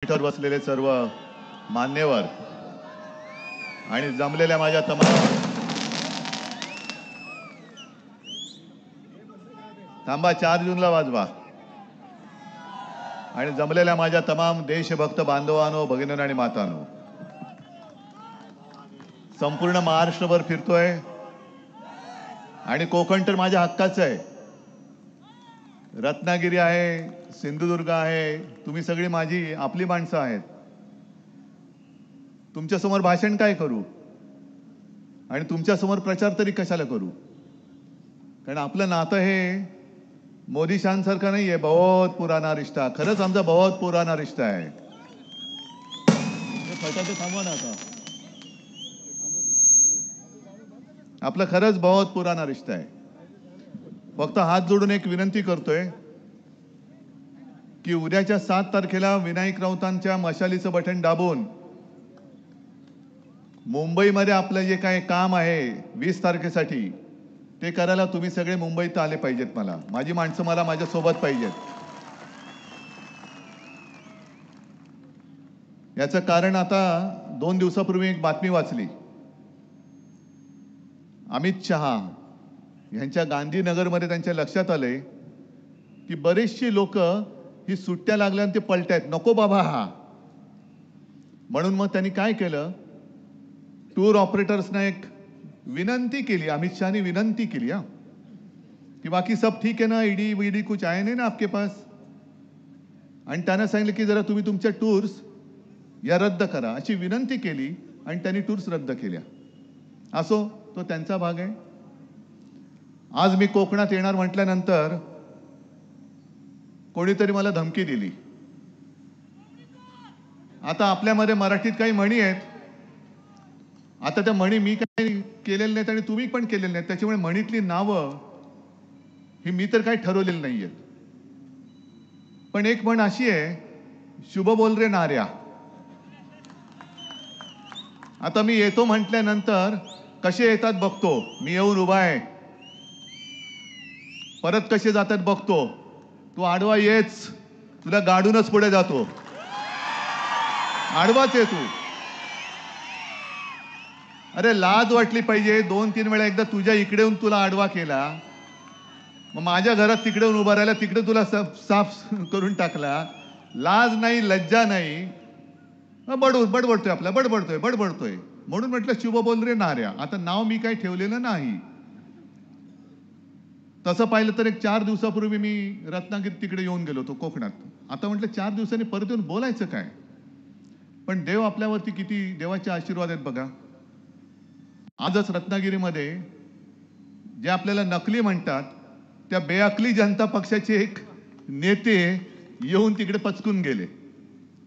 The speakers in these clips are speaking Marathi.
व्यासपीठावर बसलेले सर्व मान्यवर आणि जमलेल्या माझ्या तमाम थांबा 4 जूनला वाजवा आणि जमलेल्या माझ्या तमाम देशभक्त बांधवांनो, भगिनींनो आणि मातांनो, संपूर्ण महाराष्ट्रभर फिरतोय आणि कोकण तर माझ्या हक्काचं आहे. रत्नागिरी आहे, सिंधुदुर्ग आहे, तुम्ही सगळी माझी आपली माणसं आहेत. तुमच्या समोर भाषण काय करू आणि तुमच्या समोर प्रचार तरी कशाला करू? कारण आपलं नातं हे मोदी शान सारखं नाहीये, बहुत पुराना रिश्ता. खरंच आमचा बहुत पुराना रिश्ता आहे. फटाके थांबवा ना आता. आपलं खरंच बहुत पुराना रिश्ता आहे. फक्त हात जोडून एक विनंती करतोय की उद्याच्या 7 तारखेला विनायक राऊतांच्या मशालीचं बटन दाबून मुंबईमध्ये आपलं जे काही काम आहे 20 तारखेसाठी ते करायला तुम्ही सगळे मुंबईत आले पाहिजेत. माझी माणसं मला माझ्या सोबत पाहिजेत. याचं कारण आता 2 दिवसापूर्वी एक बातमी वाचली. अमित शहा यांच्या गांधीनगरमध्ये त्यांच्या लक्षात आलंय की बरेचशी लोक ही सुट्ट्या लागल्यानं ते पलटायत, नको बाबा हा. म्हणून मग त्यांनी काय केलं, टूर ऑपरेटर्सना एक विनंती केली. अमित शहानी विनंती केली कि बाकी सब ठीक है ना, ईडी वीडी कुछ आए नहीं ना आपके पास. आणि त्यांना सांगितलं की जरा तुम्ही तुमच्या टूर्स या रद्द करा अशी विनंती केली आणि त्यांनी टूर्स रद्द केल्या. असो, तो त्यांचा भाग आहे. आज मी कोकणात येणार म्हटल्यानंतर कोणीतरी मला धमकी दिली. आता आपल्यामध्ये मराठीत काही म्हणी आहेत. आता त्या म्हणी मी काही केलेल्या नाहीत आणि तुम्ही पण केलेल्या नाहीत. त्याच्यामुळे म्हणीतली नावं ही मी तर काही ठरवलेली नाहीयेत. पण एक म्हण अशी आहे, शुभ बोल रे नाऱ्या. आता मी येतो म्हटल्यानंतर कसे येतात बघतो. मी येऊन उभा आहे, परत कसे जातात बघतो. तू आडवा येच, तुला गाडूनच पुढे जातो. आडवाच आहे तू. अरे लाज वाटली पाहिजे. 2-3 वेळा एकदा तुझ्या इकडे येऊन तुला आडवा केला, मग माझ्या घरात तिकडे येऊन उभा राहिला, तिकडे तुला साफ करून टाकला. लाज नाही, लज्जा नाही. बडबडतोय आपला, बडबडतोय. म्हणून म्हटलं शुभ बोल रे नाऱ्या. आता नाव मी काही ठेवलेलं नाही. तसं पाहिलं तर एक 4 दिवसापूर्वी मी रत्नागिरी तिकडे येऊन गेलो होतो कोकणात. आता म्हटलं 4 दिवसांनी परत येऊन बोलायचं काय. पण देव आपल्यावरती किती देवाचे आशीर्वाद आहेत बघा. आजच रत्नागिरीमध्ये जे आपल्याला नकली म्हणतात त्या बेअकली जनता पक्षाचे एक नेते येऊन तिकडे पचकून गेले.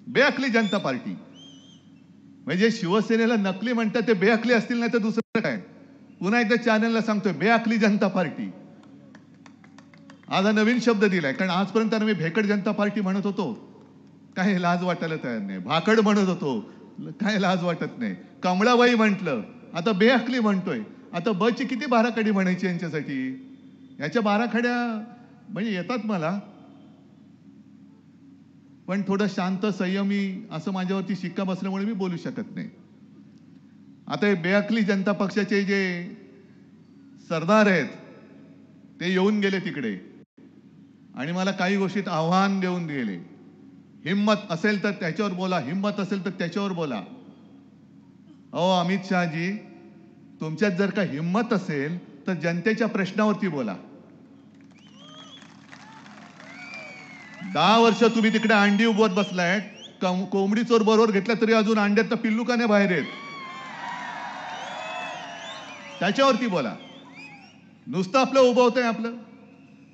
बेअकली जनता पार्टी म्हणजे शिवसेनेला नकली म्हणतात ते बेअकली असतील, नाही तर दुसरं काय. पुन्हा एकदा चॅनलला सांगतोय, बेअकली जनता पार्टी. आज हा नवीन शब्द दिलाय, कारण आजपर्यंत मी भेकड जनता पार्टी म्हणत होतो, काय लाज वाटायला तयार नाही. भाकड म्हणत होतो, काय लाज वाटत नाही. कमळाबाई म्हटलं, आता बेअकली म्हणतोय. आता बची किती बाराखडी म्हणायची यांच्यासाठी. याच्या बाराखड्या म्हणजे येतात मला, पण थोडं शांत संयमी असं माझ्यावरती शिक्का बसल्यामुळे मी बोलू शकत नाही. आता हे बेअकली जनता पक्षाचे जे सरदार आहेत ते येऊन गेले तिकडे आणि मला काही गोष्टीत आव्हान देऊन गेले. हिम्मत असेल तर त्याच्यावर बोला, हिम्मत असेल तर त्याच्यावर बोला. अहो अमित शहाजी, तुमच्यात जर का हिम्मत असेल तर जनतेच्या प्रश्नावरती बोला. 10 वर्ष तुम्ही तिकडे अंडी उभवत बसलाय. कोंबडी चोर बरोबर घेतला तरी अजून अंड्यात पिल्लू का नाही बाहेर येत, त्याच्यावरती बोला. नुसतं आपलं उभवतंय आपलं.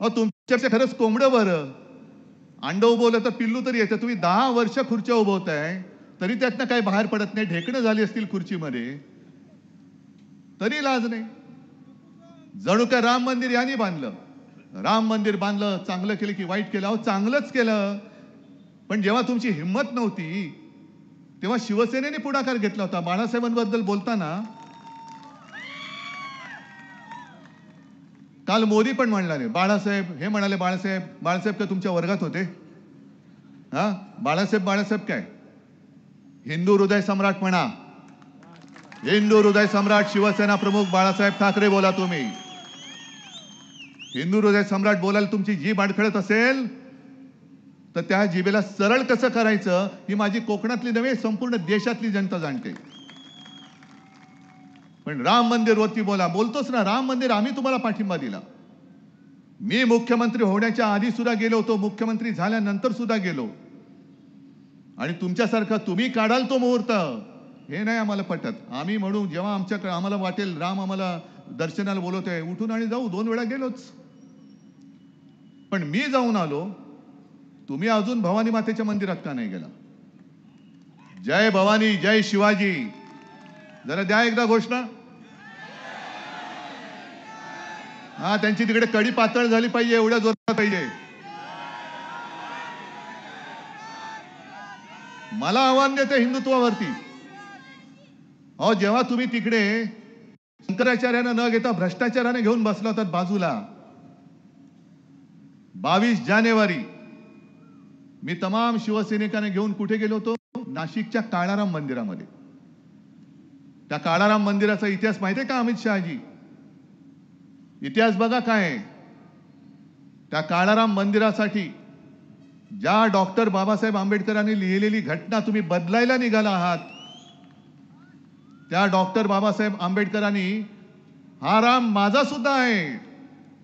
अहो तुमच्यापेक्षा खरंच कोंबडं बरं. अंड उभवलं तर पिल्लू तरी येतं. तुम्ही 10 वर्ष खुर्च्या उभवताय तरी त्यातनं काही बाहेर पडत नाही. ढेकणं झाली असतील खुर्चीमध्ये तरी लाज नाही. जणू काय राम मंदिर यांनी बांधलं. राम मंदिर बांधलं, चांगलं केलं की वाईट केलं. अहो चांगलंच केलं. पण जेव्हा तुमची हिंमत नव्हती तेव्हा शिवसेनेने पुढाकार घेतला होता. बाळासाहेबांबद्दल बोलताना काल मोदी पण म्हणला नाही. बाळासाहेब हे म्हणाले, बाळासाहेब का तुमच्या वर्गात होते? बाळासाहेब काय हिंदू हृदय सम्राट म्हणा, हिंदू हृदय सम्राट शिवसेना प्रमुख बाळासाहेब ठाकरे बोला तुम्ही. हिंदू हृदय सम्राट बोलायला तुमची जीभ अडखळत असेल तर त्या जिभेला सरळ कसं करायचं ही माझी कोकणातली नव्हे संपूर्ण देशातली जनता जाणते. पण राम मंदिर वरती बोलतोच ना, राम मंदिर आम्ही तुम्हाला पाठिंबा दिला. मी मुख्यमंत्री होण्याच्या आधी सुद्धा गेलो होतो, मुख्यमंत्री झाल्यानंतर सुद्धा गेलो. आणि तुमच्यासारखा तुम्ही काढाल तो मुहूर्त हे नाही आम्हाला पटत. आम्ही म्हणू जेव्हा आमच्याकडे आम्हाला वाटेल राम आम्हाला दर्शनाला बोलवतोय उठून आणि जाऊ, 2 वेळा गेलोच. पण मी जाऊन आलो, तुम्ही अजून भवानी मातेच्या मंदिरात का नाही गेला? जय भवानी जय शिवाजी जरा द्या एकदा घोषणा. हा, त्यांची तिकडे कडी पातळ झाली पाहिजे, एवढ्या जोरात पाहिजे. मला आव्हान देते हिंदुत्वावरती. अहो, जेव्हा तुम्ही तिकडे शंकराचार्यानं न घेता भ्रष्टाचाराने घेऊन बसला होता बाजूला, 22 जानेवारी मी तमाम शिवसैनिकांना घेऊन कुठे गेलो होतो? नाशिकच्या काळाराम मंदिरामध्ये. त्या काळाराम मंदिराचा इतिहास माहिती आहे का अमित शहाजी? इतिहास बघा काय आहे. त्या काळाराम मंदिरासाठी ज्या डॉक्टर बाबासाहेब आंबेडकरांनी लिहिलेली घटना तुम्ही बदलायला निघाला आहात, त्या डॉक्टर बाबासाहेब आंबेडकरांनी हा राम माझा सुद्धा आहे,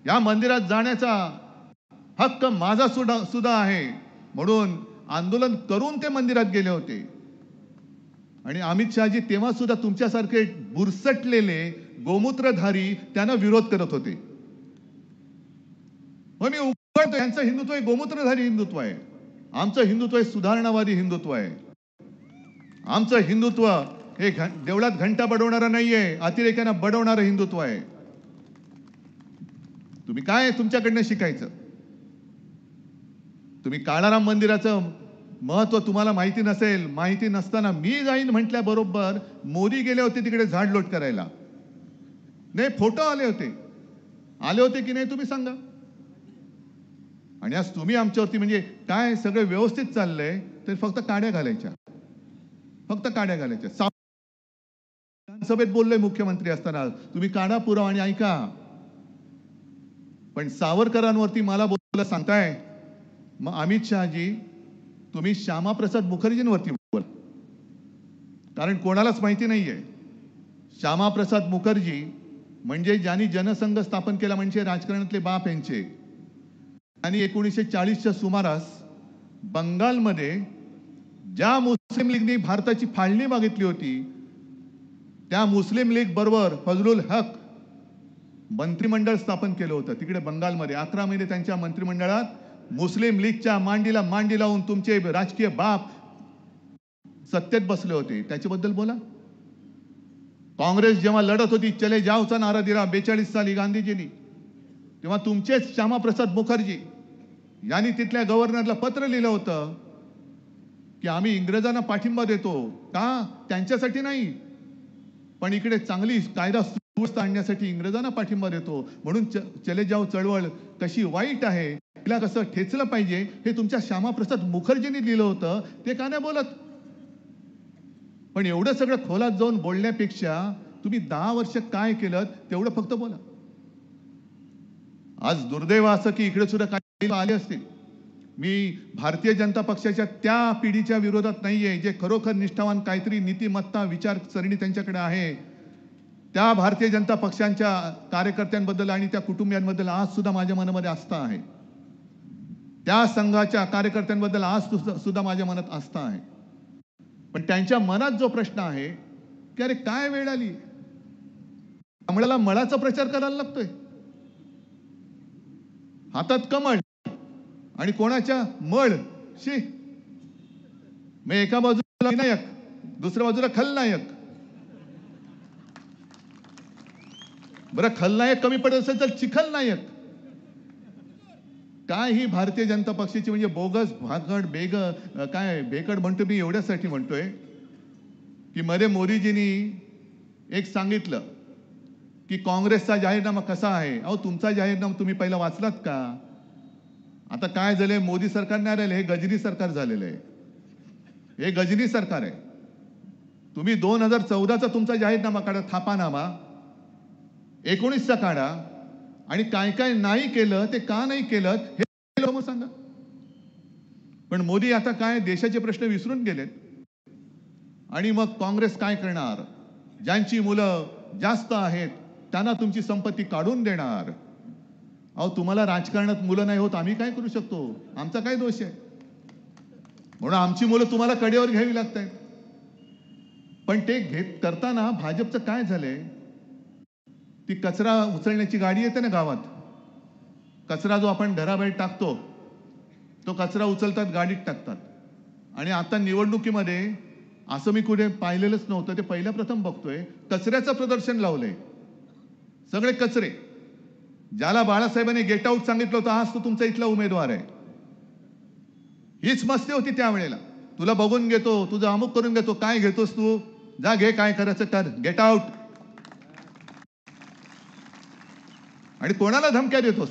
या मंदिरात जाण्याचा हक्क माझा सुद्धा आहे म्हणून आंदोलन करून ते मंदिरात गेले होते. आणि अमित शहाजी तेव्हा सुद्धा तुमच्यासारखे बुरसटलेले गोमूत्रधारी त्यांना विरोध करत होते. मग मी उघडतो, यांचं हिंदुत्व हे गोमूत्रधारी हिंदुत्व आहे, आमचं हिंदुत्व हे सुधारणावादी हिंदुत्व आहे. आमचं हिंदुत्व हे देवळात घंटा बडवणारं नाहीये, अतिरेक्यांना बडवणारं हिंदुत्व आहे. तुम्ही काय तुमच्याकडनं शिकायचं? तुम्ही काळाराम मंदिराचं महत्व तुम्हाला माहिती नसेल. माहिती नसताना मी जाईन म्हटल्याबरोबर मोदी गेले होते तिकडे झाडलोट करायला. नाही, फोटो आले होते की नाही तुम्ही सांगा. आणि आज तुम्ही आमच्यावरती म्हणजे काय सगळं व्यवस्थित चाललंय तर फक्त काड्या घालायच्या. सभेत बोललोय मुख्यमंत्री असताना, तुम्ही काढा पुरावा आणि ऐका. पण सावरकरांवरती मला बोलायला सांगताय, मग अमित शहाजी तुम्ही श्यामाप्रसाद मुखर्जींवरती बोला. कारण कोणालाच माहिती नाहीये, श्यामाप्रसाद मुखर्जी म्हणजे ज्यांनी जनसंघ स्थापन केला, म्हणजे राजकारणातले बाप यांचे. आणि 1940च्या सुमारास बंगालमध्ये ज्या मुस्लिम लीगने भारताची फाळणी मागितली होती, त्या मुस्लिम लीग बरोबर फजलुल हक मंत्रिमंडळ स्थापन केलं होतं तिकडे बंगालमध्ये. 11 महिने त्यांच्या मंत्रिमंडळात मुस्लिम लीगच्या मांडी लावून तुमचे राजकीय बाप सत्तेत बसले होते. त्याच्याबद्दल बोला. काँग्रेस जेव्हा लढत होती, चले जाओचा नारा दिला 42 साली गांधीजींनी, तेव्हा तुमचेच श्यामाप्रसाद मुखर्जी यांनी तिथल्या गव्हर्नरला पत्र लिहिलं होतं की आम्ही इंग्रजांना पाठिंबा देतो का, त्यांच्यासाठी नाही, पण इकडे चांगली कायदा सुव्यवस्था आणण्यासाठी इंग्रजांना पाठिंबा देतो. म्हणून चले जाओ चळवळ कशी वाईट आहे, तिला कसं ठेचलं पाहिजे हे तुमच्या श्यामाप्रसाद मुखर्जींनी लिहिलं होतं. ते का नाही बोलत? पण एवढं सगळं खोलात जाऊन बोलण्यापेक्षा तुम्ही 10 वर्ष काय केलं तेवढं फक्त बोला. आज दुर्दैव असं की इकडे सुद्धा काही आले असतील. मी भारतीय जनता पक्षाच्या त्या पिढीच्या विरोधात नाहीये जे खरोखर निष्ठावान काहीतरी नीतिमत्ता विचारसरणी त्यांच्याकडे आहे. त्या भारतीय जनता पक्षांच्या कार्यकर्त्यांबद्दल आणि त्या कुटुंबियांबद्दल आज सुद्धा माझ्या मनामध्ये आस्था आहे. त्या संघाच्या कार्यकर्त्यांबद्दल आज सुद्धा माझ्या मनात आस्था आहे. पण त्यांच्या मनात जो प्रश्न आहे की अरे काय वेळ आली, कमळाला मळाचा प्रचार करायला लागतोय. हातात कमळ आणि कोणाच्या मळ शी. मग एका बाजूला विनायक, दुसऱ्या बाजूला खलनायक. बरं, खलनायक कमी पडत असेल तर चिखलनायक. काय ही भारतीय जनता पक्षाची म्हणजे बोगस भाकड काय बेकड म्हणतो मी एवढ्यासाठी म्हणतोय की मध्ये मोदीजींनी एक सांगितलं की काँग्रेसचा जाहीरनामा कसा आहे. अहो, तुमचा जाहीरनामा तुम्ही पहिला वाचलात का? आता काय झालंय, मोदी सरकार नाही राहिलं, हे गजनी सरकार झालेलं आहे. हे गजनी सरकार आहे. तुम्ही 2014चा तुमचा जाहीरनामा काढा, थापानामा 19चा काढा आणि काय काय नाही केलं ते का नाही केलं हे लोक सांगा. पण मोदी आता काय देशाचे प्रश्न विसरून गेलेत आणि मग काँग्रेस काय करणार? ज्यांची मुलं जास्त आहेत त्यांना तुमची संपत्ती काढून देणार. अहो, तुम्हाला राजकारणात मुलं नाही होत, आम्ही काय करू शकतो? आमचा काय दोष आहे? म्हणून आमची मुलं तुम्हाला कडेवर घ्यावी लागतात. पण ते करताना भाजपचं काय झालंय, ती कचरा उचलण्याची गाडी येते ना गावात, कचरा जो आपण घराबाहेर टाकतो तो कचरा उचलतात, गाडीत टाकतात. आणि आता निवडणुकीमध्ये असं मी कुठे पाहिलेलंच नव्हतं, ते पहिल्या प्रथम बघतोय, कचऱ्याचं प्रदर्शन लावलंय. सगळे कचरे. ज्याला बाळासाहेबांनी गेट आउट सांगितलं होतं, आज तो तुमचा इथला उमेदवार आहे. हीच मस्ती होती त्यावेळेला. तुला बघून घेतो, तुझं अमुक करून घेतो. काय घेतोस तू? जा घे, काय करायचं कर, गेट आउट. आणि कोणाला धमक्या देतोस?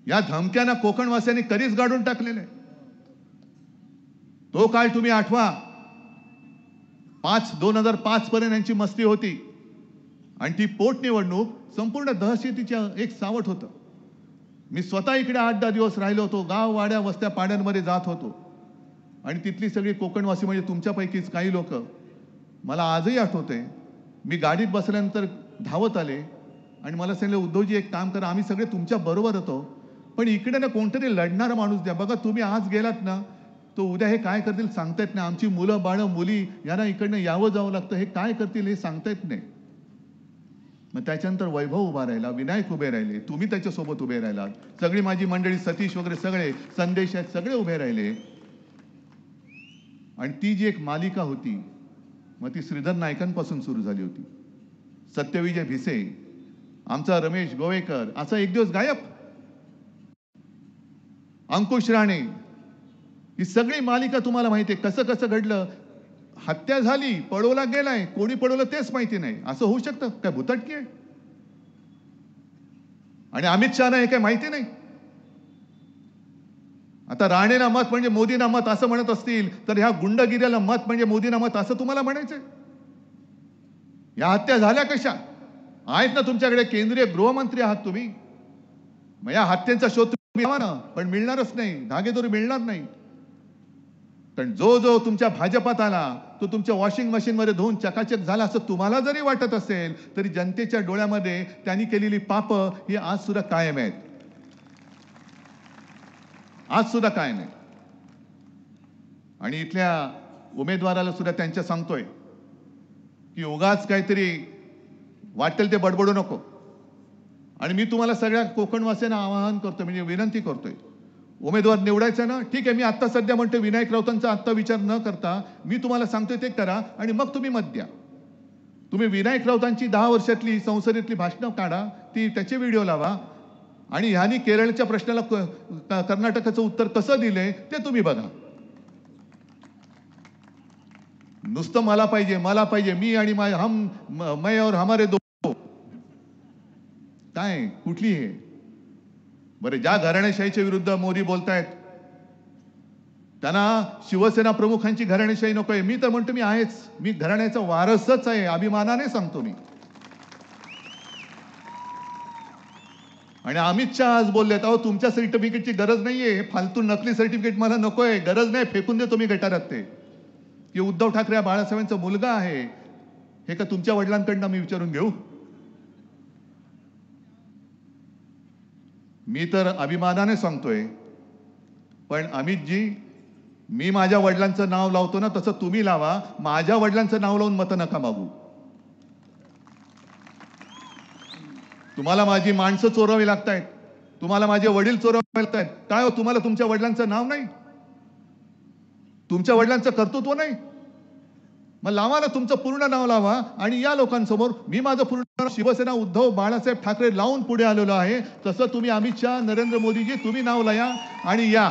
या धमक्यांना कोकणवासियांनी कधीच गाडून टाकलेले. तो काळ तुम्ही आठवा. 2005 पर्यंत यांची मस्ती होती आणि ती पोटनिवडणूक संपूर्ण दहशतीचं एक सावट होतं. मी स्वतः इकडे 8-10 दिवस राहिलो होतो. गाव, वाड्या, वस्त्या, पाड्यांमध्ये जात होतो आणि तिथली सगळी कोकणवासी म्हणजे तुमच्यापैकीच काही लोक मला आजही आठवते. मी गाडीत बसल्यानंतर धावत आले आणि मला सांगितलं, उद्धवजी एक काम करा, आम्ही सगळे तुमच्या बरोबर होतो, पण इकडे ना कोणतरी लढणारा माणूस द्या. बघा, तुम्ही आज गेलात ना, तो उद्या हे काय करतील सांगता येत नाही. आमची मुलं बाळं मुली यांना इकडनं यावं जावं लागतं, हे काय करतील हे सांगता येत नाही. मग त्याच्यानंतर वैभव उभा राहिला, विनायक उभे राहिले, तुम्ही त्याच्यासोबत उभे राहिलात, सगळी माझी मंडळी, सतीश वगैरे सगळे, संदेश आहेत, सगळे उभे राहिले. आणि ती जी एक मालिका होती, मग ती श्रीधर नायकांपासून सुरू झाली होती. सत्यविजय भिसे, आमचा रमेश गोवेकर, असा एक दिवस गायब. अंकुश राणे, ही सगळी मालिका तुम्हाला माहिती आहे. कसं कसं घडलं. हत्या झाली, पळवला गेलाय, कोणी पळवलं तेच माहिती नाही. असं होऊ शकतं काय? भुताटकी आहे? आणि अमित शहाना हे काय माहिती नाही? आता राणेला मत म्हणजे मोदींना मत असं म्हणत असतील तर ह्या गुंडगिरीला मत म्हणजे मोदींना मत असं तुम्हाला म्हणायचंय? या हत्या झाल्या कशा? आहेत ना तुमच्याकडे, केंद्रीय गृहमंत्री आहात तुम्ही. मग या हत्यांचा शोध तुम्ही लावा ना, पण मिळणारच नाही, धागेदोरी मिळणार नाही. कारण जो जो तुमच्या भाजपात आला तो तुमच्या वॉशिंग मशीन मध्ये धुवून चकाचक झाला असं तुम्हाला जरी वाटत असेल तरी जनतेच्या डोळ्यामध्ये त्यांनी केलेली पाप ही आज सुद्धा कायम आहेत. आज सुद्धा कायम आहे. आणि इथल्या उमेदवाराला सुद्धा त्यांच्या सांगतोय की उगाच काहीतरी वाटेल ते बडबडू नको. आणि मी तुम्हाला सगळ्या कोकणवासियांना आवाहन करतोय, म्हणजे विनंती करतोय, उमेदवार निवडायचा ना, ठीक आहे. मी आता सध्या म्हणतो विनायक राऊतांचा आत्ता विचार न करता मी तुम्हाला सांगतोय ते करा आणि मग तुम्ही मत द्या. तुम्ही विनायक राऊतांची 10 वर्षातली संसदेतली भाषणं काढा, ती त्याचे व्हिडिओ लावा आणि ह्यांनी केरळच्या प्रश्नाला कर्नाटकाचं उत्तर कसं दिलंय ते तुम्ही बघा. नुसतं मला पाहिजे, मला पाहिजे, मी आणि मैं और हमारे दो, काय कुठली हे? बरे, ज्या घराणेशाहीच्या विरुद्ध मोदी बोलतायत त्यांना शिवसेना प्रमुखांची घराणेशाही नकोय. मी तर म्हणतो मी आहेच, मी घराण्याचा वारसच आहे, अभिमानाने सांगतो मी. आणि अमित शहा आज बोललेत, अहो तुमच्या सर्टिफिकेटची गरज नाहीये, फालतू नकली सर्टिफिकेट मला नकोय, गरज नाही, फेकून देतो मी गटारात ते. की उद्धव ठाकरे हा बाळासाहेबांचा मुलगा आहे, हे का तुमच्या वडिलांकडनं मी विचारून घेऊ? मी तर अभिमानाने सांगतोय. पण अमितजी, मी माझ्या वडिलांचं नाव लावतो ना, तसं तुम्ही लावा. माझ्या वडिलांचं नाव लावून मतं नका मागू. तुम्हाला माझी माणसं चोरावी लागतायत, तुम्हाला माझे वडील चोरावे लागतायत. काय हो, तुम्हाला तुमच्या वडिलांचं नाव नाही, तुमच्या वडिलांचं कर्तृत्व नाही? मग लावा ना, तुमचं पूर्ण नाव लावा आणि या लोकांसमोर मी माझं पूर्ण नाव शिवसेना उद्धव बाळासाहेब ठाकरे लावून पुढे आलेलो आहे. तसं तुम्ही अमित शहा, नरेंद्र मोदीजी, तुम्ही नाव लाया आणि या.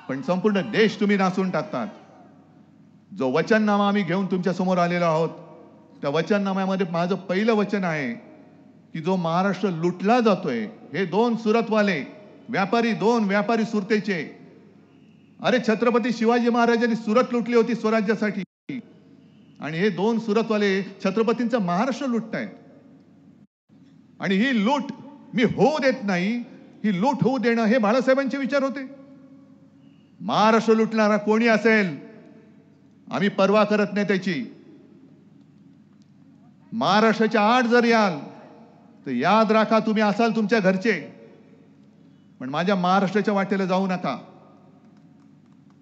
पण संपूर्ण देश तुम्ही नाचून टाकतात. जो वचननामा आम्ही घेऊन तुमच्या समोर आलेलो आहोत, त्या वचननाम्यामध्ये माझं पहिलं वचन आहे की जो महाराष्ट्र लुटला जातोय, हे दोन सुरतवाले व्यापारी, दोन व्यापारी सुरतेचे, अरे छत्रपती शिवाजी महाराजांनी सुरत लुटली होती स्वराज्यासाठी, आणि हे दोन सुरतवाले छत्रपतींचा महाराष्ट्र लुटतायत. आणि ही लूट मी होऊ देत नाही, ही लूट होऊ देणं हे बाळासाहेबांचे विचार होते. महाराष्ट्र लुटणारा कोणी असेल आम्ही पर्वा करत नाही त्याची. महाराष्ट्राच्या आड जर याल तर याद राखा तुम्ही असाल तुमच्या घरचे, पण माझ्या महाराष्ट्राच्या वाटेला जाऊ नका.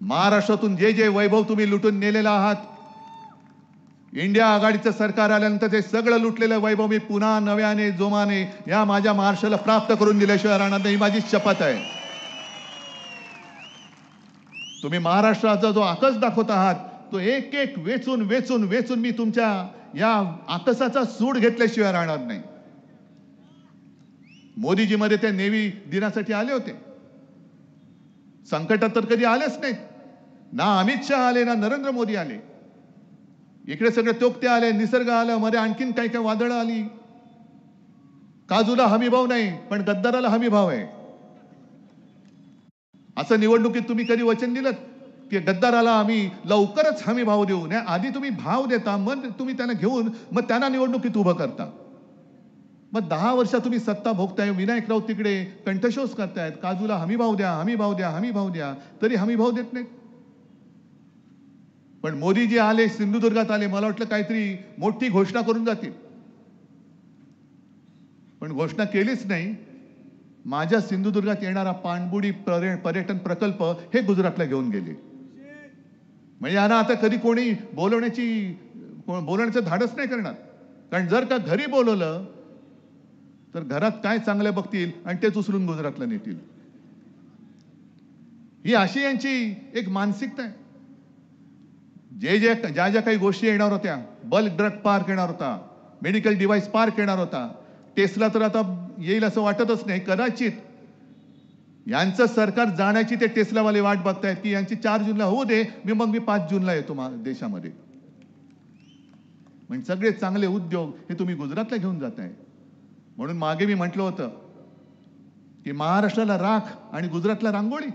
महाराष्ट्रातून जे जे वैभव तुम्ही लुटून नेलेला आहात, इंडिया आघाडीचं सरकार आल्यानंतर ते सगळं लुटलेलं वैभव मी पुन्हा नव्याने जोमाने या माझ्या महाराष्ट्राला प्राप्त करून दिल्याशिवाय राहणार नाही, माझी शपथ आहे. तुम्ही महाराष्ट्राचा जो आकस दाखवत आहात तो एक एक वेचून वेचून वेचून मी तुमच्या या आकसाचा सूड घेतल्याशिवाय राहणार नाही. मोदीजी मध्ये ते नेव्ही दिनासाठी आले होते, संकटात तर कधी आलेच नाहीत. ना अमित शहा आले ना नरेंद्र मोदी आले. इकडे सगळे तोक्ते आले, निसर्ग आलं, मध्ये आणखीन काही काही वादळं आली. काजूला हमी भाव नाही पण गद्दाराला हमी भाव आहे. असं निवडणुकीत तुम्ही कधी वचन दिलं की गद्दाराला आम्ही लवकरच हमी भाव देऊ? नाही, आधी तुम्ही भाव देता, मग तुम्ही त्यांना घेऊन मग त्यांना निवडणुकीत उभं करता. मग 10 वर्षात तुम्ही सत्ता भोगताय. विनायक राऊत तिकडे कंठशोष करतायत, काजूला हमी भाव द्या, हमी भाव द्या, हमी भाव द्या, तरी हमी भाव देत नाहीत. पण मोदीजी आले, सिंधुदुर्गात आले, मला वाटलं काहीतरी मोठी घोषणा करून जातील, पण घोषणा केलीच नाही. माझ्या सिंधुदुर्गात येणारा पाणबुडी पर्यटन प्रकल्प हे गुजरातला घेऊन गेले. म्हणजे यांना आता कधी कोणी बोलण्याचं धाडस नाही करणार. कारण जर का घरी बोलवलं तर घरात काय चांगलं बघतील आणि तेच उचलून गुजरातला नेतील. ही अशी यांची एक मानसिकता आहे. ज्या ज्या काही गोष्टी येणार होत्या, बल्क ड्रग पार्क येणार होता, मेडिकल डिव्हाइस पार्क येणार होता, टेस्ला तर आता येईल असं वाटतच नाही. कदाचित यांचं सरकार जाण्याची ते टेस्लावाले वाट बघतायत की यांची 4 जूनला होऊ दे, मग मी 5 जूनला येतो देशामध्ये. म्हणजे सगळे चांगले उद्योग हे तुम्ही गुजरातला घेऊन जाताय. म्हणून मागे मी म्हटलं होतं की महाराष्ट्राला राख आणि गुजरातला रांगोळी.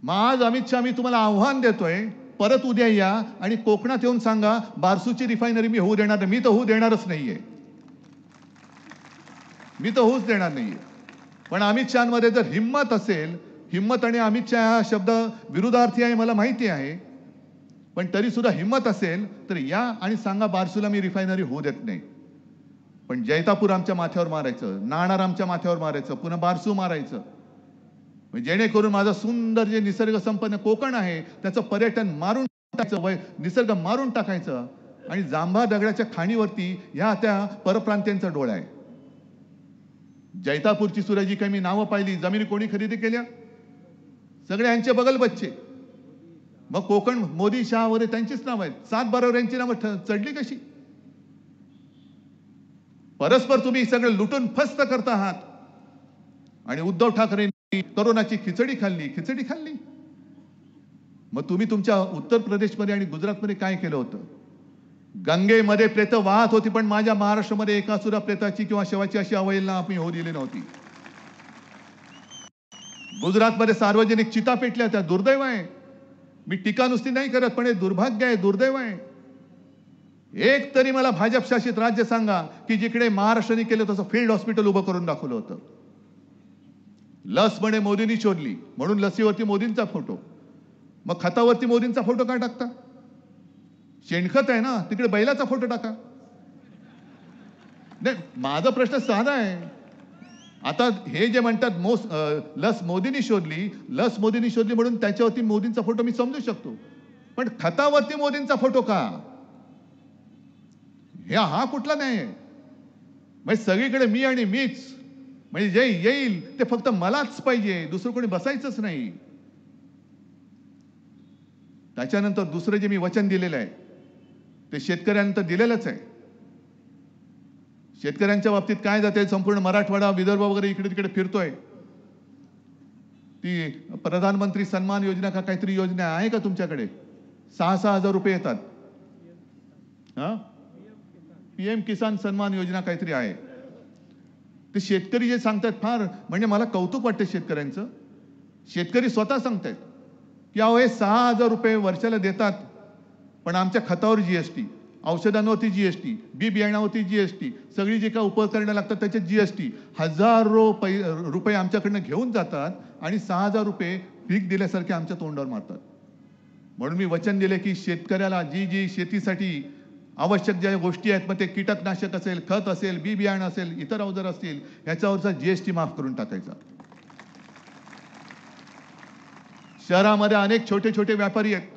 मग आज अमित शहा मी तुम्हाला आव्हान देतोय, परत उद्या या आणि कोकणात येऊन सांगा बारसूची रिफायनरी मी होऊ देणार नाही. मी तर होऊ देणारच नाहीये, मी तर होऊच देणार नाहीये. पण अमित शहामध्ये जर हिम्मत असेल, हिम्मत आणि अमित शहा हा शब्द विरुद्धार्थी आहे मला माहिती आहे, पण तरी सुद्धा हिम्मत असेल तर या आणि सांगा बारसूला मी रिफायनरी होऊ देत नाही. पण जैतापूर आमच्या माथ्यावर मारायचं, नाणार आमच्या माथ्यावर मारायचं, पुन्हा बारसू मारायचं, जेणेकरून माझं सुंदर जे निसर्ग संपन्न कोकण आहे त्याचं पर्यटन मारून टाकायचं, निसर्ग मारून टाकायचं. आणि जांभा दगडाच्या खाणीवरती ह्या त्या परप्रांतीयांचा डोळा आहे. जैतापूरची सुद्धा जी काही मी नावं पाहिली, जमिनी कोणी खरेदी केल्या, सगळे यांचे बगल बच्चे. मग कोकण मोदी शहा वगैरे त्यांचीच नाव आहेत. 7 बरोबर यांची नावं चढली कशी? परस्पर तुम्ही सगळं लुटून फस्त करता आहात. आणि उद्धव ठाकरेंनी कोरोनाची खिचडी खाल्ली. मग तुम्ही तुमच्या उत्तर प्रदेशमध्ये आणि गुजरातमध्ये काय केलं होतं? गंगेमध्ये प्रेत वाहत होती, पण माझ्या महाराष्ट्रामध्ये एका सुद्धा प्रेताची किंवा शवाची अशी अवहेलना आम्ही होऊ दिली नव्हती. गुजरातमध्ये सार्वजनिक चिता पेटल्या, त्या दुर्दैव आहे. मी टीका नुसती नाही करत, पण हे दुर्भाग्य आहे, दुर्दैव आहे. एक तरी मला भाजप शासित राज्य सांगा की जिकडे महाराष्ट्राने केलं तसं फील्ड हॉस्पिटल उभं करून दाखवलं होतं. लस म्हणे मोदींनी शोधली म्हणून लसीवरती मोदींचा फोटो, मग खतावरती मोदींचा फोटो काय टाकता? शेणखत आहे ना, तिकडे बैलाचा फोटो टाका. नाही, माझा प्रश्न साधा आहे. आता हे जे म्हणतात लस मोदींनी शोधली म्हणून त्याच्यावरती मोदींचा फोटो मी समजू शकतो, पण खतावरती मोदींचा फोटो का? हा कुठला न्याय आहे? म्हणजे सगळीकडे मी आणि मीच, म्हणजे जे येईल ते फक्त मलाच पाहिजे, दुसरं कोणी बसायचंच नाही. त्याच्यानंतर दुसरं जे मी वचन दिलेलं आहे ते शेतकऱ्यांनंतर दिलेलंच आहे. शेतकऱ्यांच्या बाबतीत काय जाते, संपूर्ण मराठवाडा विदर्भ वगैरे इकडे तिकडे फिरतोय. ती प्रधानमंत्री सन्मान योजना का काहीतरी योजना आहे का तुमच्याकडे? 6,000 रुपये येतात. PM किसान सन्मान योजना काहीतरी आहे. ते शेतकरी जे सांगतात फार म्हणजे मला कौतुक वाटतं शेतकऱ्यांचं. शेतकरी स्वतः सांगतायत की अहो हे 6,000 रुपये वर्षाला देतात, पण आमच्या खतावर जीएसटी, औषधांवरती जीएसटी, बी बियाणावरती जीएसटी, सगळी जी काही उपकरणं लागतात त्याच्यात जीएसटी, हजारो रुपये आमच्याकडनं घेऊन जातात आणि 6,000 रुपये भीक दिल्यासारखे आमच्या तोंडावर मारतात. म्हणून मी वचन दिले की शेतकऱ्याला जी जी शेतीसाठी आवश्यक ज्या गोष्टी आहेत, मग ते कीटकनाशक असेल, खत असेल, बी बियाणं असेल, इतर अवजार असतील, ह्याच्यावरचा जीएसटी माफ करून टाकायचा. शहरामध्ये अनेक छोटे छोटे व्यापारी आहेत,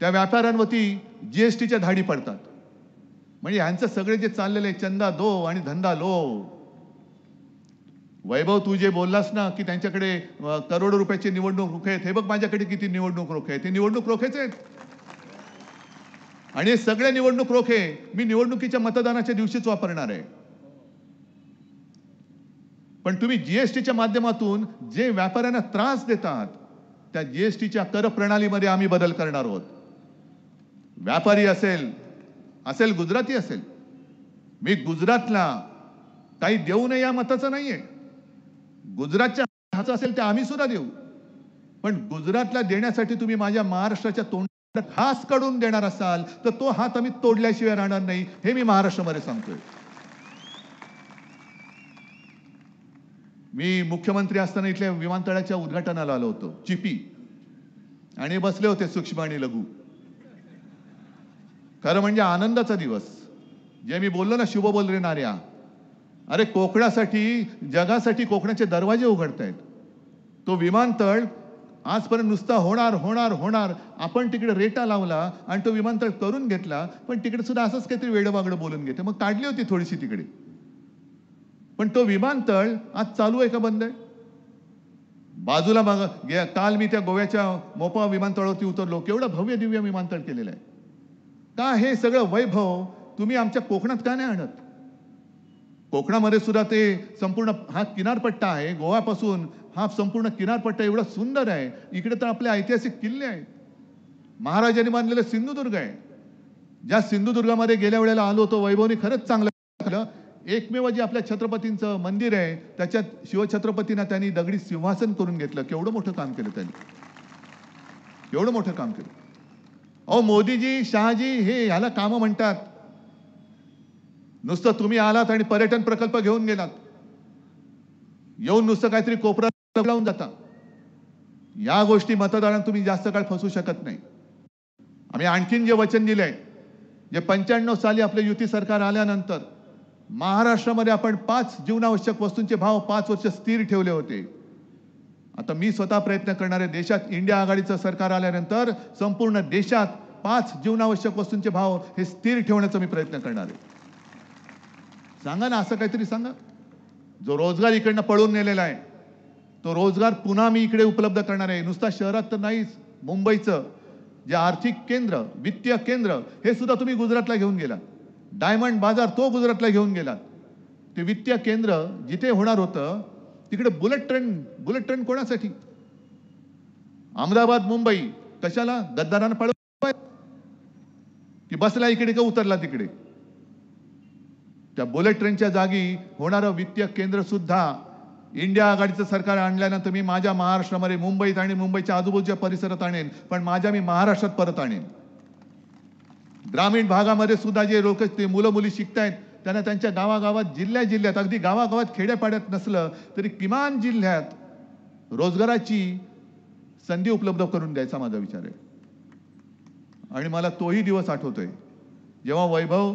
त्या व्यापाऱ्यांवरती जीएसटीच्या धाडी पडतात. म्हणजे ह्यांचं सगळे जे चाललेले चंदा दो आणि धंदा लो. वैभव, तू जे बोललास ना की त्यांच्याकडे करोडो रुपयाचे निवडणूक रोखे आहेत, हे बघ माझ्याकडे किती निवडणूक रोखे आहेत. ते निवडणूक रोखेच आहेत आणि हे सगळे निवडणूक रोखे मी निवडणुकीच्या मतदानाच्या दिवशीच वापरणार आहे. पण तुम्ही जीएसटीच्या माध्यमातून जे व्यापाऱ्यांना त्रास देतात, त्या जीएसटीच्या कर प्रणालीमध्ये आम्ही बदल करणार आहोत. व्यापारी असेल गुजराती असेल, मी गुजरातला काही देऊ नये या मताचं नाहीये. गुजरातच्या हाचं असेल ते आम्ही सुद्धा देऊ, पण गुजरातला देण्यासाठी तुम्ही माझ्या महाराष्ट्राच्या तोंडात घास काढून देणार असाल तर तो हात आम्ही तोडल्याशिवाय राहणार नाही, हे मी महाराष्ट्रामध्ये सांगतोय. मी मुख्यमंत्री असताना इथल्या विमानतळाच्या उद्घाटनाला आलो होतो, चिपी, आणि बसले होते सूक्ष्म आणि लघु. खरं म्हणजे आनंदाचा दिवस. जे मी बोललो ना, शुभ बोल रे नार्या, अरे कोकणासाठी, जगासाठी कोकणाचे दरवाजे उघडतायत. तो विमानतळ आजपर्यंत नुसता होणार होणार होणार, आपण तिकडे रेटा लावला आणि तो विमानतळ करून घेतला, पण तिकडे सुद्धा असंच काहीतरी वेडवागडं बोलून घेते, मग काढली होती थोडीशी तिकडे. पण तो विमानतळ आज चालू आहे का बंद आहे? बाजूला काल मी त्या गोव्याच्या मोपा विमानतळावरती उतरलो, केवढं भव्य दिव्य विमानतळ केलेलं आहे. का हे सगळं वैभव तुम्ही आमच्या कोकणात का नाही आणत? कोकणामध्ये सुद्धा ते संपूर्ण हा किनारपट्टा आहे, गोव्यापासून हा संपूर्ण किनारपट्टा एवढा सुंदर आहे. इकडे तर आपले ऐतिहासिक किल्ले आहेत, महाराजांनी बांधलेलं सिंधुदुर्ग आहे. ज्या सिंधुदुर्गामध्ये गेल्या वेळेला आलो होतो, वैभवनी खरंच चांगलं केलं. एकमेव जे आपल्या छत्रपतींचं मंदिर आहे, त्याच्यात शिवछत्रपतींना त्यांनी दगडी सिंहासन करून घेतलं. केवढं मोठं काम केलं त्यांनी, केवढं मोठं काम केलं. अहो मोदीजी, शहाजी, हे ह्याला कामं म्हणतात. नुसतं तुम्ही आलात आणि पर्यटन प्रकल्प घेऊन गेलात, येऊन नुसतं काहीतरी कोपरा लावून जाता. या गोष्टी मतदारांना तुम्ही जास्त काळ फसवू शकत नाही. आम्ही आणखीन जे वचन दिलंय, जे 95 साली आपले युती सरकार आल्यानंतर महाराष्ट्रामध्ये आपण 5 जीवनावश्यक वस्तूंचे भाव 5 वर्ष स्थिर ठेवले होते. आता मी स्वतः प्रयत्न करणार आहे, देशात इंडिया आघाडीचं सरकार आल्यानंतर संपूर्ण देशात 5 जीवनावश्यक वस्तूंचे भाव हे स्थिर ठेवण्याचा मी प्रयत्न करणार आहे. सांगा ना, असं काहीतरी सांगा. जो रोजगार इकडनं पळून नेलेला आहे, तो रोजगार पुन्हा मी इकडे उपलब्ध करणार आहे. नुसता शहरात तर नाहीच, मुंबईचं जे आर्थिक केंद्र, वित्तीय केंद्र, हे सुद्धा तुम्ही गुजरातला घेऊन गेलात. डायमंड बाजार तो गुजरातला घेऊन गेलात. ते वित्तीय केंद्र जिथे होणार होतं तिकडे बुलेट ट्रेन कोणासाठी? अहमदाबाद मुंबई कशाला? गद्दारांना पळवाय की बसला इकडे का उतरला तिकडे? त्या बुलेट ट्रेनच्या जागी होणारं वित्तीय केंद्र सुद्धा इंडिया आघाडीचं सरकार आणल्यानंतर मी माझ्या महाराष्ट्रामध्ये, मुंबईत आणि मुंबईच्या आजूबाजूच्या परिसरात आणेन, पण मी महाराष्ट्रात परत आणेन. ग्रामीण भागामध्ये सुद्धा जे लोक, ते मुलं मुली शिकतायत, त्यांना त्यांच्या गावागावात, जिल्ह्यात, अगदी गावागावात, खेड्यापाड्यात नसलं तरी किमान जिल्ह्यात रोजगाराची संधी उपलब्ध करून द्यायचा माझा विचार आहे. आणि मला तोही दिवस आठवतोय जेव्हा वैभव,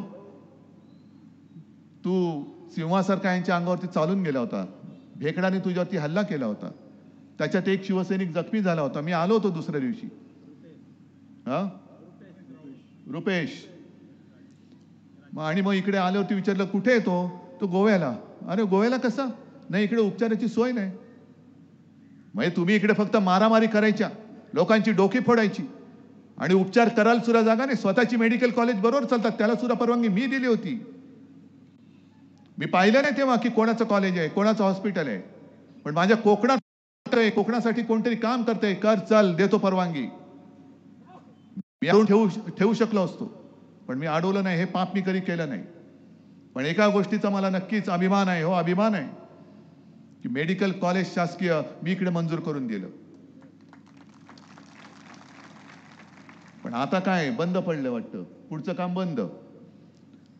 तू सिंहासारखा यांच्या अंगावरती चालून गेला होता, भेकडाने तुझ्यावरती हल्ला केला होता, त्याच्यात एक शिवसैनिक जखमी झाला होता. मी आलो होतो दुसऱ्या दिवशी. रुपेश. आणि मग इकडे आल्यावरती विचारलं कुठे येतो? तो गोव्याला. अरे गोव्याला कसा? नाही, इकडे उपचाराची सोय नाही. म्हणजे तुम्ही इकडे फक्त मारामारी करायच्या, लोकांची डोकी फोडायची आणि उपचार करायला सुद्धा जागा नाही. स्वतःची मेडिकल कॉलेज बरोबर चालतात, त्याला सुद्धा परवानगी मी दिली होती. मी पाहिलं नाही तेव्हा की कोणाचं कॉलेज आहे, कोणाचं हॉस्पिटल आहे, पण माझ्या कोकणात, कोकणासाठी कोणतरी काम करतंय, कर, चल, देतो परवानगी. मी ठेवू शकलो असतो, पण मी अडवलं नाही. हे पाप मी कधी केलं नाही. पण एका गोष्टीचा मला नक्कीच अभिमान आहे, हो अभिमान आहे, की मेडिकल कॉलेज शासकीय मी इकडे मंजूर करून दिलं. पण आता काय बंद पडलं वाटतं, पुढचं काम बंद.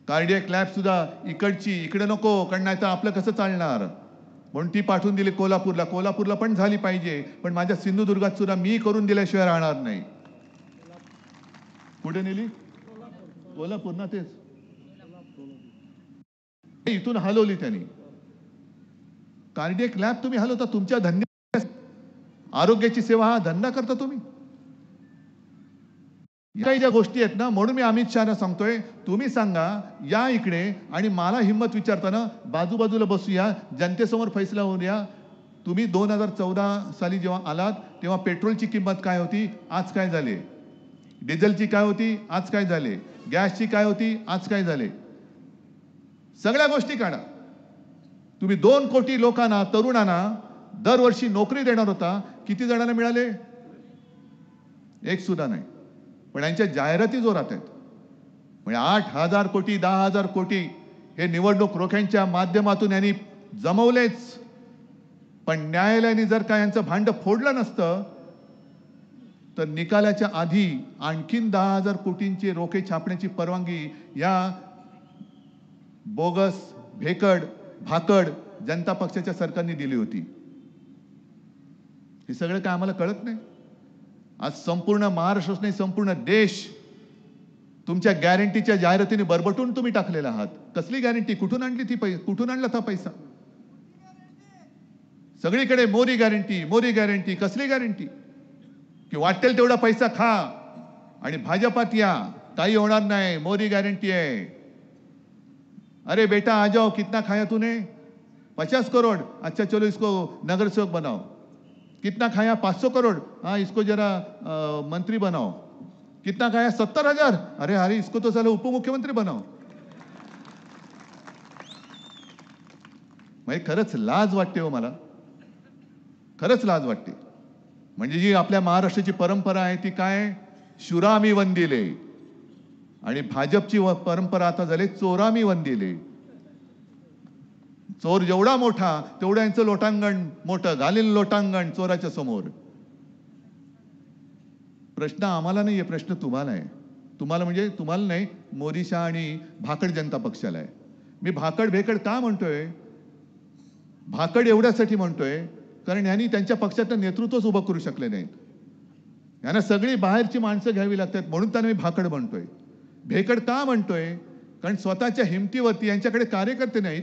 कार्डियक लॅब सुद्धा इकडे नको, कारण नाही तर आपलं कसं चालणार, म्हणून ती पाठवून दिली कोल्हापूरला. कोल्हापूरला पण झाली पाहिजे, पण माझ्या सिंधुदुर्गात सुद्धा मी करून दिल्याशिवाय राहणार नाही. कुठे नेली? कोल्हापूर ना, तेच इथून हलवली त्यांनी. कार्डियक लॅब तुम्ही हलवता, तुमच्या धंद्या आरोग्याची सेवा हा धंदा करता तुम्ही. काही ज्या गोष्टी आहेत ना, म्हणून मी अमित शहाना सांगतोय, तुम्ही सांगा या इकडे आणि मला हिंमत विचारताना बाजूबाजूला बसूया, जनतेसमोर फैसला होऊन या. तुम्ही 2014 साली जेव्हा आलात तेव्हा पेट्रोलची किंमत काय होती, आज काय झाली? डिझेलची काय होती, आज काय झाले? गॅसची काय होती, आज काय झाले? सगळ्या गोष्टी काढा. तुम्ही 2 कोटी लोकांना, तरुणांना दरवर्षी नोकरी देणार होता, किती जणांना मिळाले? एक सुद्धा नाही. पण यांच्या जाहिराती जोरात आहेत. म्हणजे 8,000 कोटी 10,000 कोटी हे निवडणूक रोख्यांच्या माध्यमातून यांनी जमवलेच. पण न्यायालयाने जर का यांचं भांड फोडलं नसतं तर निकालाच्या आधी आणखीन 10,000 कोटींची रोखे छापण्याची परवानगी या बोगस, भेकड, भाकड जनता पक्षाच्या सरकारने दिली होती. हे सगळं काय आम्हाला कळत नाही? आज संपूर्ण महाराष्ट्र नाही, संपूर्ण देश तुमच्या गॅरंटीच्या जाहिरातीने बरबटून तुम्ही टाकलेला आहात. कसली गॅरंटी? कुठून आणली ती कुठून आणला था पैसा? सगळीकडे मोदी गॅरंटी, मोदी गॅरंटी. कसली गॅरंटी? की वाटेल तेवढा पैसा खा आणि भाजपात या, काही होणार नाही, मोदी गॅरंटी है. अरे बेटा आ जाओ, कितना खाया तूने? 50 करोड़. अच्छा चलो इसको नगर सेवक बनाओ. कितना खाया? 500 करोड़. हाँ इसको जरा मंत्री बनाओ. कितना खाया? 70,000. अरे अरे इसको तो साला उपमुख्यमंत्री बनाओ. म्हणजे खरंच लाज वाटते हो मला, खरंच लाज वाटते. म्हणजे जी आपल्या महाराष्ट्राची परंपरा आहे ती काय? शुरामी वंदिले. आणि भाजपची परंपरा आता झाली चोरामी वंदिले. चोर जेवढा मोठा तेवढं यांचं लोटांगण मोठं, घालील लोटांगण चोराच्या समोर. प्रश्न आम्हाला नाहीये, प्रश्न तुम्हाला आहे. तुम्हाला म्हणजे तुम्हाला नाही, मोदी शहा आणि भाकड जनता पक्षाला आहे. मी भाकड भेकड का म्हणतोय? भाकड एवढ्यासाठी म्हणतोय कारण यांनी त्यांच्या पक्षाचं नेतृत्वच उभं करू शकले नाहीत. यांना सगळी बाहेरची माणसं घ्यावी लागतात, म्हणून त्यांना मी भाकड म्हणतोय. भेकड का म्हणतोय? कारण स्वतःच्या हिमतीवरती यांच्याकडे कार्यकर्ते नाहीत.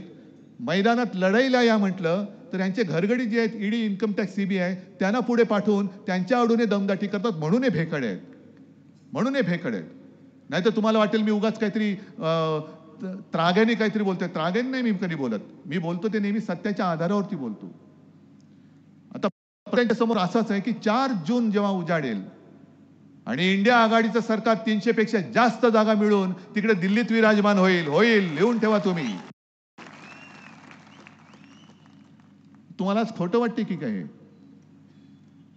मैदानात लढाईला या म्हटलं तर यांचे घरगडी जे आहेत, ईडी, इन्कम टॅक्स, सीबीआय, त्यांना पुढे पाठवून त्यांच्या आवडीने दमदाटी करतात, म्हणून हे भेकड आहेत, म्हणून हे भेकड आहेत. नाही तर तुम्हाला वाटेल मी उगाच काहीतरी त्राग्याने काहीतरी बोलतोय. त्राग्याने नाही मी कधी बोलत. मी बोलतो ते नेहमी सत्याच्या आधारावरती बोलतो. आता त्यांच्या समोर असाच आहे की 4 जून जेव्हा उजाडेल आणि इंडिया आघाडीचं सरकार 300 पेक्षा जास्त जागा मिळून तिकडे दिल्लीत विराजमान होईल. लिहून ठेवा तुम्ही. तुम्हालाच खोटं वाटते की काय?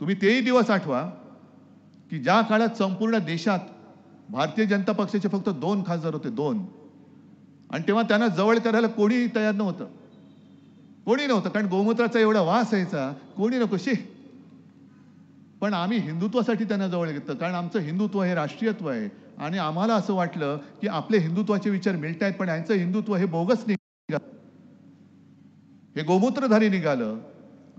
तुम्ही तेही दिवस आठवा की ज्या काळात संपूर्ण देशात भारतीय जनता पक्षाचे फक्त 2 खासदार होते, 2. आणि तेव्हा त्यांना जवळ करायला कोणीही तयार नव्हतं. कोणी नव्हतं, कारण गोमूत्राचा एवढा वास यायचा, कोणी नको शे. पण आम्ही हिंदुत्वासाठी त्यांना जवळ घेतलं, कारण आमचं हिंदुत्व हे राष्ट्रीयत्व आहे. आणि आम्हाला असं वाटलं की आपले हिंदुत्वाचे विचार मिळतायत, पण यांचं हिंदुत्व हे बोगस निघालं, हे गोमूत्रधारी निघालं.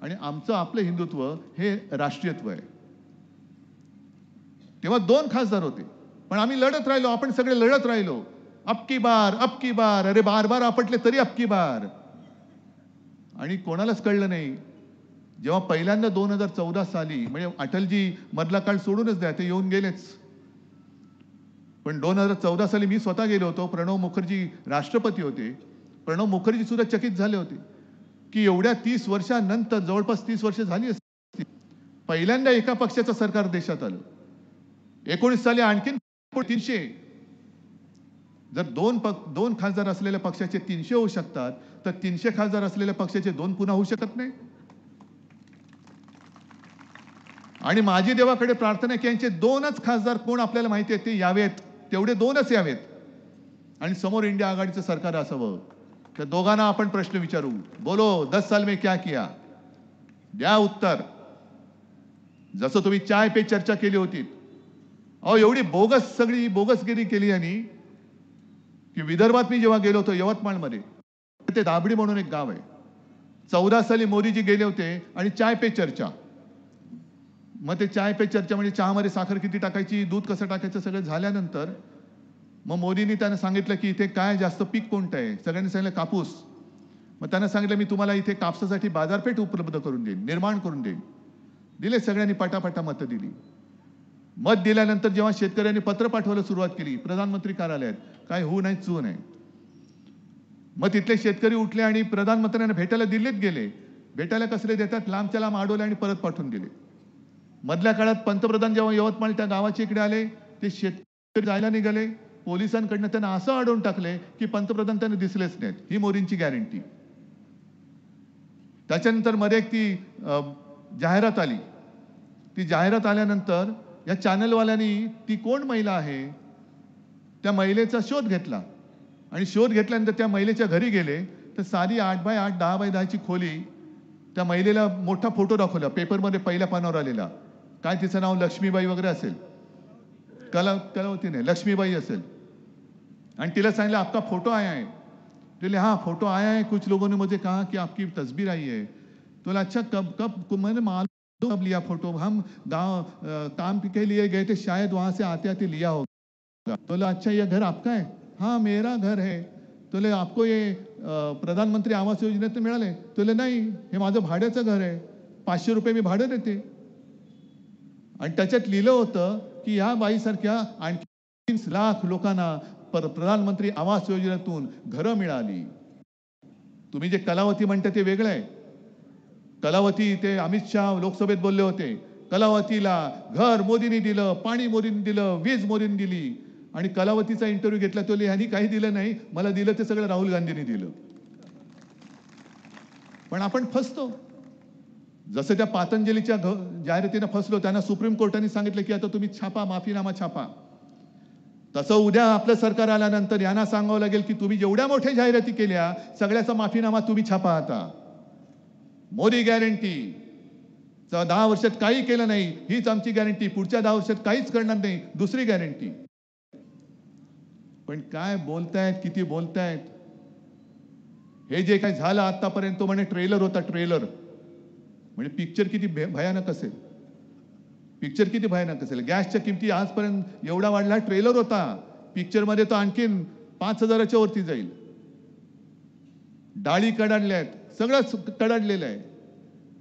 आणि आमचं आपलं हिंदुत्व हे राष्ट्रीयत्व आहे. तेव्हा 2 खासदार होते, पण आम्ही लढत राहिलो. आपण सगळे लढत राहिलो. अब की बार. अरे बार आपटले तरी अब की बार. आणि कोणालाच कळलं नाही. जेव्हा पहिल्यांदा 2014 साली, म्हणजे अटलजी मधला काळ सोडूनच द्या, ते येऊन गेलेच. पण 2014 साली मी स्वतः गेलो होतो. प्रणव मुखर्जी राष्ट्रपती होते. प्रणव मुखर्जी सुद्धा चकित झाले होते की एवढ्या 30 वर्षांनंतर, जवळपास 30 वर्ष झाली असतील, पहिल्यांदा एका पक्षाचं सरकार देशात आलं. 19 साली आणखीन 300. जर 2 खासदार असलेल्या पक्षाचे 300 होऊ शकतात, तर 300 खासदार असलेल्या पक्षाचे 2 पुन्हा होऊ शकत नाही. आणि माझी देवाकडे प्रार्थना आहे की यांचे 2च खासदार कोण आपल्याला माहिती आहे ते यावेत, तेवढे 2च यावेत आणि समोर इंडिया आघाडीचं सरकार असावं. त्या दोघांना आपण प्रश्न विचारू, बोलो 10 साल में क्या किया, द्या उत्तर. जसं तुम्ही चाय पे चर्चा केली होती, अहो एवढी बोगस सगळी बोगसगिरी केली यांनी की विदर्भात मी जेव्हा गेलो होतो यवतमाळमध्ये, ते दाभडी म्हणून एक गाव आहे, 14 साली मोदीजी गेले होते आणि चाय पे चर्चा. मग ते चाय पे चर्चा म्हणजे चहामध्ये साखर किती टाकायची, दूध कसं टाकायचं सगळं झाल्यानंतर मग मोदींनी त्यांना सांगितलं की इथे काय जास्त पीक कोणतं आहे. सगळ्यांनी सांगितलं कापूस. मग त्यांना सांगितलं मी तुम्हाला इथे कापसासाठी बाजारपेठ उपलब्ध करून देईन, निर्माण करून देईन. दिले सगळ्यांनी, पटापटा मतं दिली. मत दिल्यानंतर जेव्हा शेतकऱ्यांनी पत्र पाठवायला सुरुवात केली प्रधानमंत्री कार्यालयात, काय होऊ नाही चू नाही. मग तिथले शेतकरी उठले आणि प्रधानमंत्र्यांना भेटायला दिल्लीत गेले. भेटायला कसले देतात, लांबच्या लांब अडवले आणि परत पाठवून दिले. मधल्या काळात पंतप्रधान जेव्हा यवतमाळ त्या गावाच्या इकडे आले, ते शेतकरी जायला निघाले, पोलिसांकडनं त्यांना असं अडवून टाकले की पंतप्रधान त्यांना दिसलेच नाहीत. ही मोदींची गॅरंटी. त्याच्यानंतर मध्ये एक ती जाहिरात आली. ती जाहिरात आल्यानंतर या चॅनलवाल्यांनी ती कोण महिला आहे त्या महिलेचा शोध घेतला आणि शोध घेतल्यानंतर त्या महिलेच्या घरी गेले तर सारी 8x8 10x10 ची खोली. त्या महिलेला मोठा फोटो दाखवला पेपरमध्ये पहिल्या पानावर आलेला. काय तिचं नाव लक्ष्मीबाई वगैरे असेल, कलावती नाही, लक्ष्मीबाई असेल. आणि तिला सांगितलं आपका फोटो आया है. बोले हाँ फोटो आया है, कुछ लोगों ने मुझे कहा कि आपकी तस्वीर आई है. तो अच्छा कब मैंने मालूम कब लिया फोटो, हम गांव काम के लिए गए थे, शायद वहां से आते आते लिया होगा. बोला अच्छा ये घर आपका है. हाँ मेरा घर है. तो ले आपको ये प्रधानमंत्री आवास योजनेत मिळाले. तो ले नाही हे माझं भाड्याचं घर आहे, 500 रुपये मी भाडं देते. आणि त्याच्यात लिहिलं होतं की या बाईसारख्या आणखी 30 लाख लोकांना प्रधानमंत्री आवास योजनेतून घरं मिळाली. तुम्ही जे कलावती म्हणता ते वेगळं आहे. कलावती ते अमित शाह लोकसभेत बोलले होते, कलावतीला घर मोदींनी दिलं, पाणी मोदींनी दिलं, वीज मोदींनी दिली. आणि कलावतीचा इंटरव्ह्यू घेतला तो ह्यांनी काही दिलं नाही, मला दिलं ते सगळं राहुल गांधींनी दिलं. पण आपण फसतो. जसं त्या पातंजलीच्या जाहिरातीनं फसलो, त्यांना सुप्रीम कोर्टाने सांगितलं की आता तुम्ही छापा, माफीनामा छापा. तसं उद्या आपलं सरकार आल्यानंतर यांना सांगावं लागेल की तुम्ही जेवढ्या मोठ्या जाहिराती केल्या सगळ्याचा माफीनामा तुम्ही छापा. आता मोदी गॅरंटी 10 वर्षात काही केलं नाही, हीच आमची गॅरंटी, पुढच्या 10 वर्षात काहीच करणार नाही, दुसरी गॅरंटी. पण काय बोलतायत, किती बोलतायत. हे जे काही झालं आतापर्यंत तो म्हणे ट्रेलर होता, ट्रेलर. म्हणजे पिक्चर किती भयानक असेल, पिक्चर किती भयानक असेल. गॅसच्या किमती आजपर्यंत एवढा वाढला, ट्रेलर होता. पिक्चर मध्ये तो आणखीन 5,000च्या वरती जाईल. डाळी कडाडल्या आहेत, सगळंच कडाडलेलं आहे.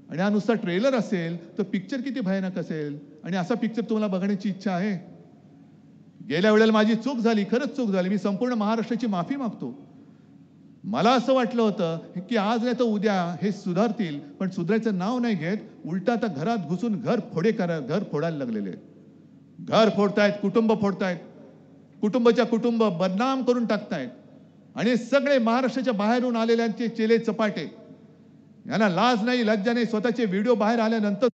आणि हा नुसता ट्रेलर असेल तर पिक्चर किती भयानक असेल. आणि असा पिक्चर तुम्हाला बघण्याची इच्छा आहे. गेल्या वेळेला माझी चूक झाली, खरंच चूक झाली. मी संपूर्ण महाराष्ट्राची माफी मागतो. मला असं वाटलं होतं की आज नाही तर उद्या हे सुधारतील, पण सुधारायचं नाव नाही घेत. उलटा आता घरात घुसून घर फोडायला लागलेले आहेत. घर फोडतायत, कुटुंब फोडतायत, कुटुंबाच्या कुटुंब बदनाम करून टाकतायत. आणि सगळे महाराष्ट्राच्या बाहेरून आलेल्यांचे चेले चपाटे. यांना लाज नाही, लज्जा नाही. स्वतःचे व्हिडिओ बाहेर आल्यानंतर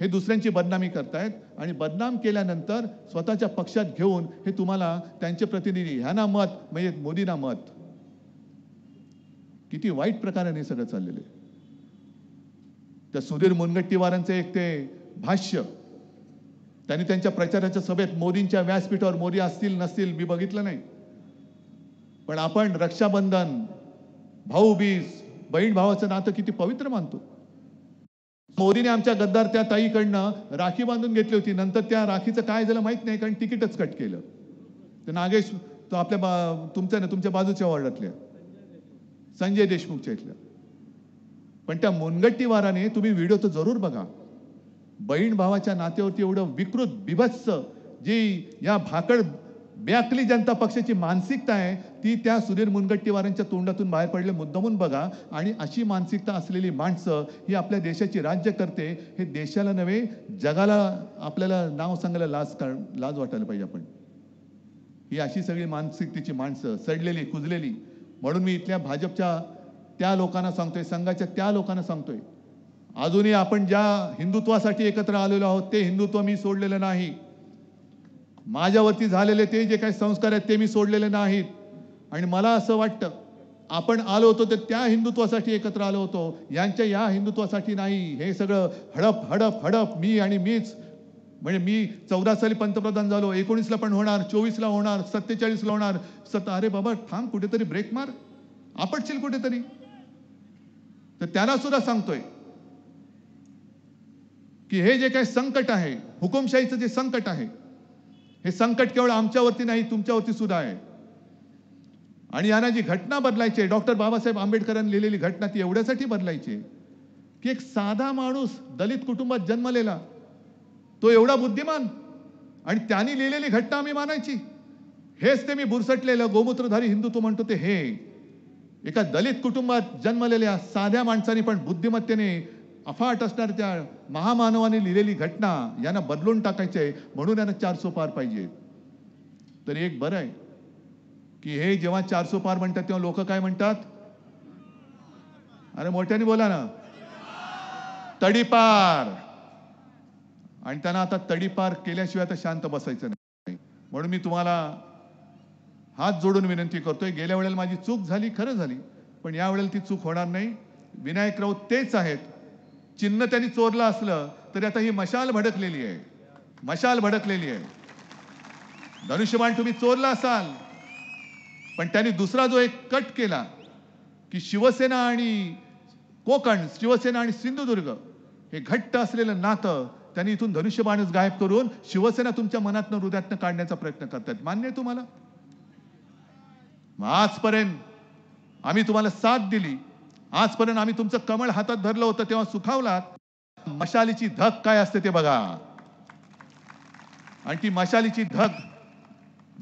हे दुसऱ्यांची बदनामी करतायत. आणि बदनाम केल्यानंतर स्वतःच्या पक्षात घेऊन हे तुम्हाला त्यांचे प्रतिनिधी, ह्यांना मत म्हणजे मोदींना मत. किती वाईट प्रकाराने सगळं चाललेलं आहे. त्या सुधीर मुनगंटीवारांचं एक ते भाष्य, त्यांनी त्यांच्या प्रचाराच्या सभेत मोदींच्या व्यासपीठावर, मोदी असतील नसतील मी बघितलं नाही, पण आपण रक्षाबंधन, भाऊबीज, बहीण भावाचं नातं किती पवित्र मानतो. मोदीने आमच्या गद्दार त्या ताईकडनं राखी बांधून घेतली होती. नंतर त्या राखीचं काय झालं माहित नाही, कारण तिकीटच कट केलं. ते नागेश, तो आपल्या तुमच्या बाजूच्या वॉर्डातल्या संजय देशमुखच्या इथल्या. पण त्या मुनगंटीवाराने, तुम्ही व्हिडिओ तर जरूर बघा, बहीण भावाच्या नात्यावरती एवढं विकृत, बिभत्स जी या भाकड बेअक्कली जनता पक्षाची मानसिकता आहे ती त्या सुधीर मुनगंटीवारांच्या तोंडातून बाहेर पडले. मुद्दामून बघा. आणि अशी मानसिकता असलेली माणसं ही आपल्या देशाची राज्य करते. हे देशाला नव्हे जगाला आपल्याला नाव सांगायला लाज वाटायला पाहिजे. आपण ही अशी सगळी मानसिकतेची माणसं, सडलेली, कुजलेली. म्हणून मी इथल्या भाजपच्या त्या लोकांना सांगतोय, संघाच्या त्या लोकांना सांगतोय, अजूनही आपण ज्या हिंदुत्वासाठी एकत्र आलेलो आहोत ते हिंदुत्व मी सोडलेलं नाही. माझ्यावरती झालेले ते जे काही संस्कार आहेत ते मी सोडलेले नाहीत. आणि मला असं वाटतं आपण आलो होतो तर त्या हिंदुत्वासाठी एकत्र आलो होतो, यांच्या या हिंदुत्वासाठी नाही. हे सगळं हडप हडप हडप मी आणि मीच, म्हणजे मी 14 साली पंतप्रधान झालो, 19ला पण होणार, 24ला होणार, 47ला होणार. अरे बाबा थांब, कुठेतरी ब्रेक मार, आपटशील कुठेतरी. तर त्यांना सुद्धा सांगतोय की हे जे काही संकट आहे, हुकुमशाहीचं जे संकट आहे, हे संकट केवळ आमच्यावरती नाही, तुमच्यावरती सुद्धा आहे. आणि यांना जी घटना बदलायची आहे, डॉक्टर बाबासाहेब आंबेडकरांनी लिहिलेली घटना, ती एवढ्यासाठी बदलायची आहे की एक साधा माणूस दलित कुटुंबात जन्मलेला, तो एवढा बुद्धिमान, आणि त्यांनी लिहिलेली घटना आम्ही मानायची. हेच ते मी बुरसटलेलं गोमूत्रधारी हिंदुत्व म्हणतो ते हे. एका दलित कुटुंबात जन्मलेल्या साध्या माणसाने पण बुद्धिमत्तेने अफाट असणाऱ्या त्या महामानवाने लिहिलेली घटना यांना बदलून टाकायचंय, म्हणून यांना 400 पार पाहिजे. तर एक बरं आहे की हे जेव्हा 400 पार म्हणतात तेव्हा लोक काय म्हणतात? अरे मोठ्याने बोला ना, तडीपार. आणि त्यांना आता तडीपार केल्याशिवाय आता शांत बसायचं नाही. म्हणून मी तुम्हाला हात जोडून विनंती करतोय, गेल्या वेळेला माझी चूक झाली, खरं झाली, पण या वेळेला ती चूक होणार नाही. विनायक राऊत तेच आहेत. चिन्ह त्यांनी चोरलं असलं तरी आता ही मशाल भडकलेली आहे, मशाल भडकलेली आहे. धनुष्यबाण तुम्ही चोरला असाल, पण त्यांनी दुसरा जो एक कट केला की शिवसेना आणि कोकण, शिवसेना आणि सिंधुदुर्ग हे घट्ट असलेलं नातं त्यांनी इथून धनुष्यबाणच गायब करून शिवसेना तुमच्या मनातनं, हृदयातनं काढण्याचा प्रयत्न करतात. मान्य आहे तुम्हाला? आजपर्यंत आम्ही तुम्हाला साथ दिली, आजपर्यंत आम्ही तुमचं कमळ हातात धरलं होतं, तेव्हा सुखावलात. मशालीची धग काय असते ते बघा. आणि ती मशालीची धग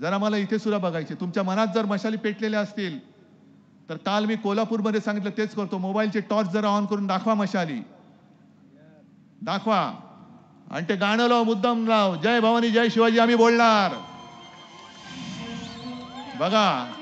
जरा मला इथे सुद्धा बघायची. तुमच्या मनात जर मशाली पेटलेल्या असतील तर काल मी कोल्हापूरमध्ये सांगितलं तेच करतो. मोबाईलचे टॉर्च जरा ऑन करून दाखवा, मशाली दाखवा, आणि ते गाणं लाव, मुद्दाम लाव, जय भवानी जय शिवाजी आम्ही बोलणार. बघा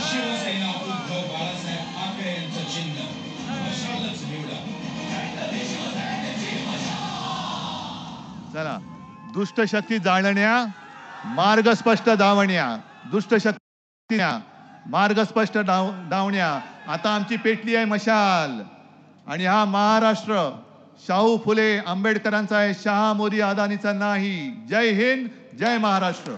शिवसेना उद्धव बाळासाहेब ठाकरे यांचं चिन्ह मशालच निवडा. चला, दुष्ट शक्ती जाळण्या, मार्ग स्पष्ट धावण्या, दुष्ट शक्ती मार्ग स्पष्ट धावण्या. आता आमची पेटली आहे मशाल, आणि हा महाराष्ट्र शाहू फुले आंबेडकरांचा आहे, शहा मोदी अदानीचा नाही. जय हिंद, जय महाराष्ट्र.